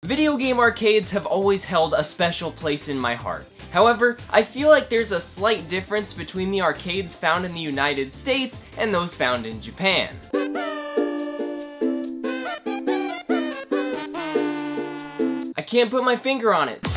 Video game arcades have always held a special place in my heart. However, I feel like there's a slight difference between the arcades found in the United States and those found in Japan. I can't put my finger on it.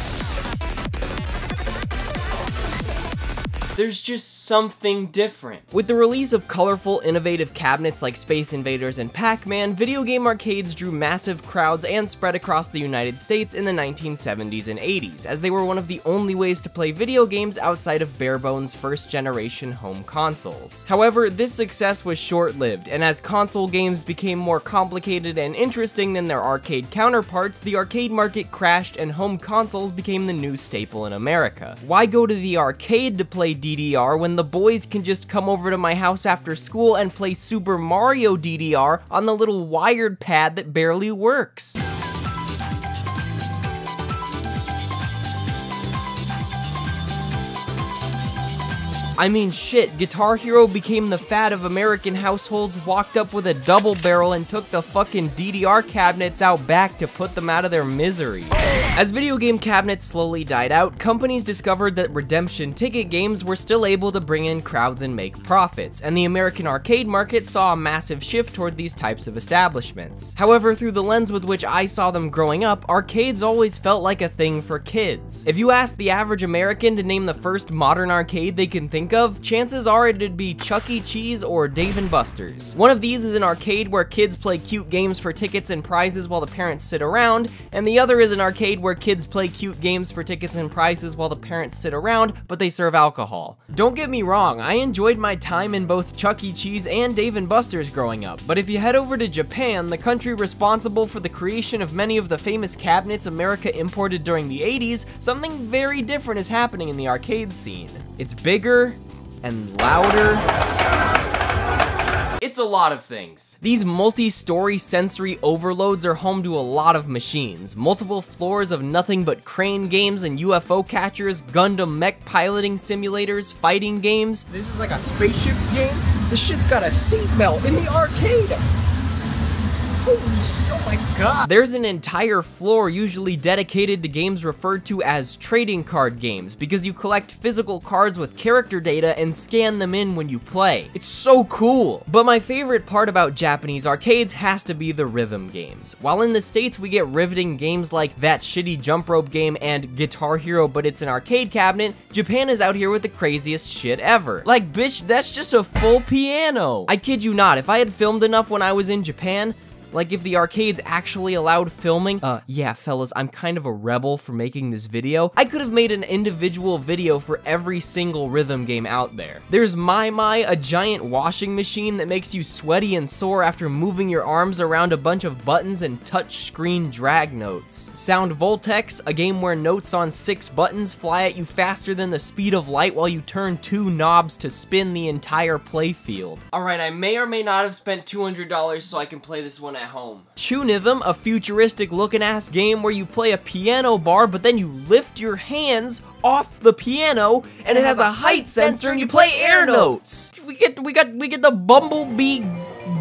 There's just something different. With the release of colorful, innovative cabinets like Space Invaders and Pac-Man, video game arcades drew massive crowds and spread across the United States in the 1970s and 80s, as they were one of the only ways to play video games outside of bare-bones first-generation home consoles. However, this success was short-lived, and as console games became more complicated and interesting than their arcade counterparts, the arcade market crashed and home consoles became the new staple in America. Why go to the arcade to play DDR when the boys can just come over to my house after school and play Super Mario DDR on the little wired pad that barely works? I mean shit, Guitar Hero became the fad of American households, walked up with a double barrel and took the fucking DDR cabinets out back to put them out of their misery. As video game cabinets slowly died out, companies discovered that redemption ticket games were still able to bring in crowds and make profits, and the American arcade market saw a massive shift toward these types of establishments. However, through the lens with which I saw them growing up, arcades always felt like a thing for kids. If you ask the average American to name the first modern arcade they can think of, chances are it'd be Chuck E. Cheese or Dave & Buster's. One of these is an arcade where kids play cute games for tickets and prizes while the parents sit around, and the other is an arcade where kids play cute games for tickets and prizes while the parents sit around, but they serve alcohol. Don't get me wrong, I enjoyed my time in both Chuck E. Cheese and Dave & Buster's growing up, but if you head over to Japan, the country responsible for the creation of many of the famous cabinets America imported during the 80s, something very different is happening in the arcade scene. It's bigger and louder. It's a lot of things. These multi-story sensory overloads are home to a lot of machines. Multiple floors of nothing but crane games and UFO catchers, Gundam mech piloting simulators, fighting games. This is like a spaceship game? This shit's got a seatbelt in the arcade! Holy shit, oh my god! There's an entire floor usually dedicated to games referred to as trading card games, because you collect physical cards with character data and scan them in when you play. It's so cool! But my favorite part about Japanese arcades has to be the rhythm games. While in the States we get riveting games like That Shitty Jump Rope Game and Guitar Hero but it's an arcade cabinet, Japan is out here with the craziest shit ever. Like, bitch, that's just a full piano! I kid you not, if I had filmed enough when I was in Japan, like if the arcades actually allowed filming, yeah fellas, I'm kind of a rebel for making this video. I could have made an individual video for every single rhythm game out there. There's My, a giant washing machine that makes you sweaty and sore after moving your arms around a bunch of buttons and touch screen drag notes. Sound Voltex, a game where notes on 6 buttons fly at you faster than the speed of light while you turn 2 knobs to spin the entire playfield. Alright, I may or may not have spent $200 so I can play this one at home. Tunithm, a futuristic looking ass game where you play a piano bar but then you lift your hands off the piano and it has a height sensor and you play air notes. We get the bumblebee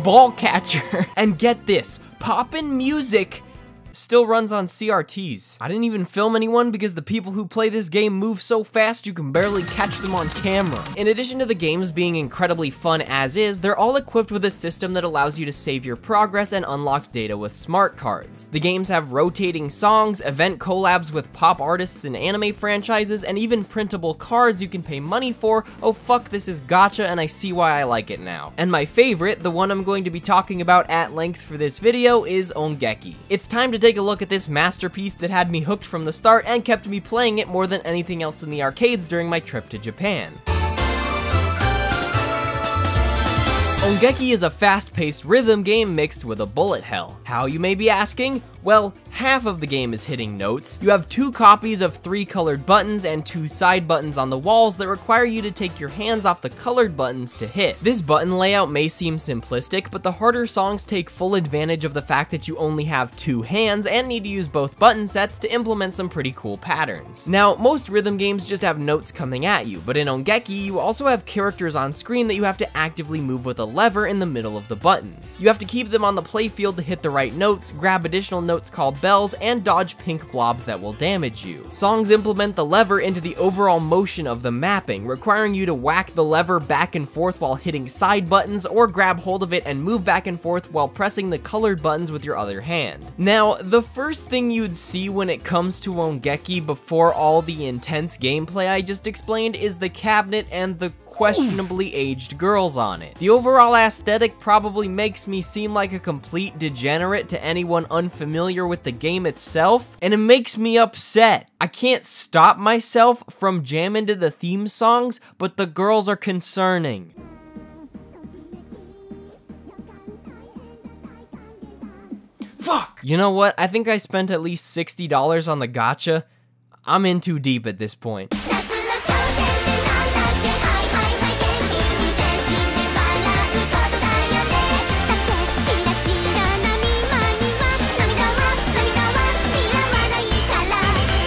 ball catcher. And get this, poppin' music still runs on CRTs. I didn't even film anyone because the people who play this game move so fast you can barely catch them on camera. In addition to the games being incredibly fun as is, they're all equipped with a system that allows you to save your progress and unlock data with smart cards. The games have rotating songs, event collabs with pop artists and anime franchises, and even printable cards you can pay money for. Oh fuck, this is gacha and I see why I like it now. And my favorite, the one I'm going to be talking about at length for this video, is Ongeki. It's time to take a look at this masterpiece that had me hooked from the start and kept me playing it more than anything else in the arcades during my trip to Japan. Ongeki is a fast-paced rhythm game mixed with a bullet hell. How, you may be asking? Well, half of the game is hitting notes. You have 2 copies of 3 colored buttons and 2 side buttons on the walls that require you to take your hands off the colored buttons to hit. This button layout may seem simplistic, but the harder songs take full advantage of the fact that you only have 2 hands and need to use both button sets to implement some pretty cool patterns. Now, most rhythm games just have notes coming at you, but in Ongeki, you also have characters on screen that you have to actively move with a lever in the middle of the buttons. You have to keep them on the playfield to hit the right notes, grab additional notes called bells, and dodge pink blobs that will damage you. Songs implement the lever into the overall motion of the mapping, requiring you to whack the lever back and forth while hitting side buttons, or grab hold of it and move back and forth while pressing the colored buttons with your other hand. Now, the first thing you'd see when it comes to Ongeki before all the intense gameplay I just explained is the cabinet and the questionably aged girls on it. The overall aesthetic probably makes me seem like a complete degenerate to anyone unfamiliar with the game itself, and it makes me upset. I can't stop myself from jamming to the theme songs, but the girls are concerning. Fuck! You know what? I think I spent at least $60 on the gacha. I'm in too deep at this point.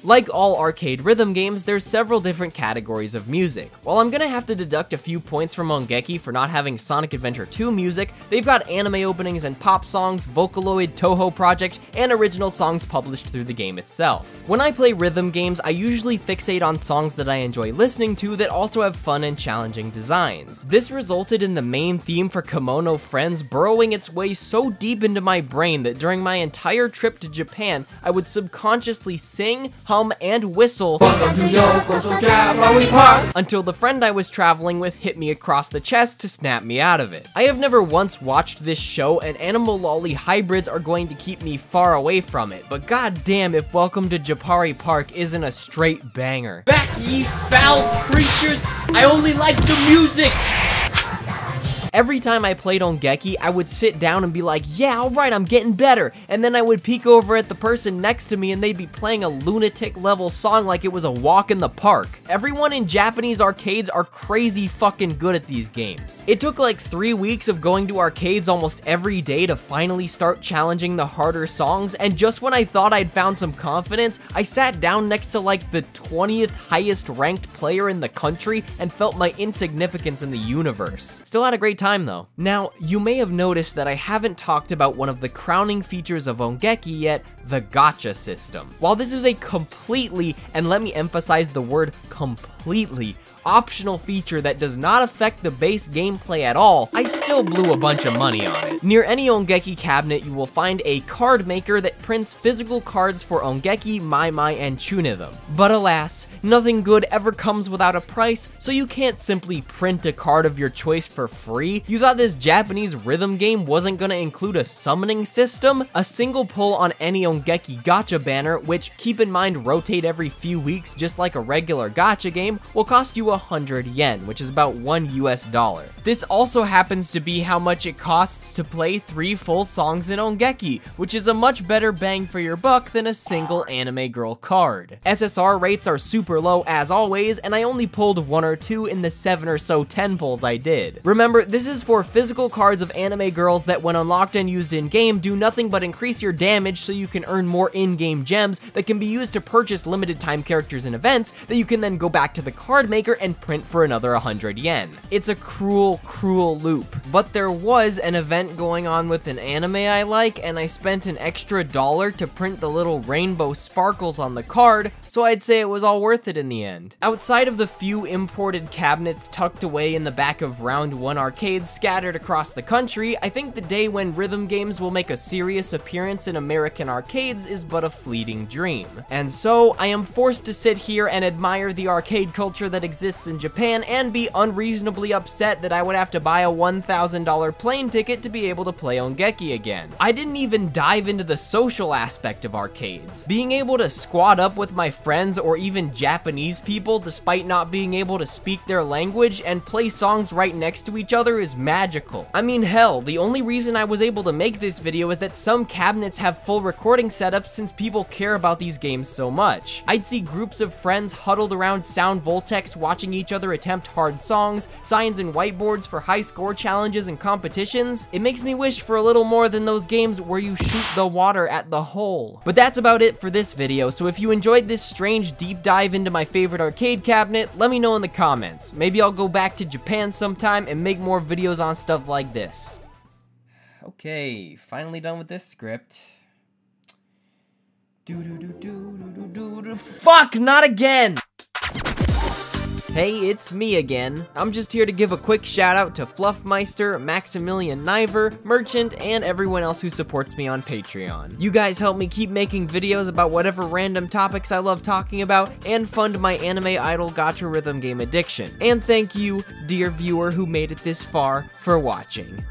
Like all arcade rhythm games, there's several different categories of music. While I'm gonna have to deduct a few points from Ongeki for not having Sonic Adventure 2 music, they've got anime openings and pop songs, Vocaloid, Toho Project, and original songs published through the game itself. When I play rhythm games, I usually fixate on songs that I enjoy listening to that also have fun and challenging designs. This resulted in the main theme for Kemono Friends burrowing its way so deep into my brain that during my entire trip to Japan, I would subconsciously sing, hum, and whistle until the friend I was traveling with hit me across the chest to snap me out of it. I have never once watched this show, and animal lolly hybrids are going to keep me far away from it, but goddamn if Welcome to Japari Park isn't a straight banger. Back, ye foul creatures! I only like the music! Every time I played Ongeki, I would sit down and be like, yeah, alright, I'm getting better. And then I would peek over at the person next to me and they'd be playing a lunatic level song like it was a walk in the park. Everyone in Japanese arcades are crazy fucking good at these games. It took like 3 weeks of going to arcades almost every day to finally start challenging the harder songs, and just when I thought I'd found some confidence, I sat down next to like the 20th highest ranked player in the country and felt my insignificance in the universe. Still had a great time though. Now, you may have noticed that I haven't talked about one of the crowning features of Ongeki yet, the gacha system. While this is a completely, and let me emphasize the word completely, optional feature that does not affect the base gameplay at all, I still blew a bunch of money on it. Near any Ongeki cabinet, you will find a card maker that prints physical cards for Ongeki, Mai, and Chunithm. But alas, nothing good ever comes without a price, so you can't simply print a card of your choice for free. You thought this Japanese rhythm game wasn't gonna include a summoning system? A single pull on any Ongeki gacha banner, which, keep in mind, rotate every few weeks just like a regular gacha game, will cost you 100 yen, which is about $1 US. This also happens to be how much it costs to play 3 full songs in Ongeki, which is a much better bang for your buck than a single anime girl card. SSR rates are super low as always, and I only pulled 1 or 2 in the 7 or so 10 pulls I did. Remember, this is for physical cards of anime girls that when unlocked and used in-game do nothing but increase your damage so you can earn more in-game gems that can be used to purchase limited time characters and events that you can then go back to the card maker and print for another 100 yen. It's a cruel, cruel loop. But there was an event going on with an anime I like, and I spent an extra $1 to print the little rainbow sparkles on the card, so I'd say it was all worth it in the end. Outside of the few imported cabinets tucked away in the back of Round 1 arcades scattered across the country, I think the day when rhythm games will make a serious appearance in American arcades is but a fleeting dream. And so, I am forced to sit here and admire the arcade culture that exists in Japan and be unreasonably upset that I would have to buy a $1,000 plane ticket to be able to play Ongeki again. I didn't even dive into the social aspect of arcades. Being able to squad up with my friends or even Japanese people despite not being able to speak their language and play songs right next to each other is magical. I mean, hell, the only reason I was able to make this video is that some cabinets have full recording setups since people care about these games so much. I'd see groups of friends huddled around Sound Voltex watching each other attempt hard songs, signs and whiteboards for high score challenges and competitions. It makes me wish for a little more than those games where you shoot the water at the hole. But that's about it for this video, so if you enjoyed this strange deep dive into my favorite arcade cabinet, let me know in the comments. Maybe I'll go back to Japan sometime and make more videos on stuff like this. Okay, finally done with this script. Fuck, not again! Hey, it's me again. I'm just here to give a quick shout out to Fluffmeister, Maximilian Niver, Merchant, and everyone else who supports me on Patreon. You guys help me keep making videos about whatever random topics I love talking about, and fund my anime idol gacha rhythm game addiction. And thank you, dear viewer who made it this far, for watching.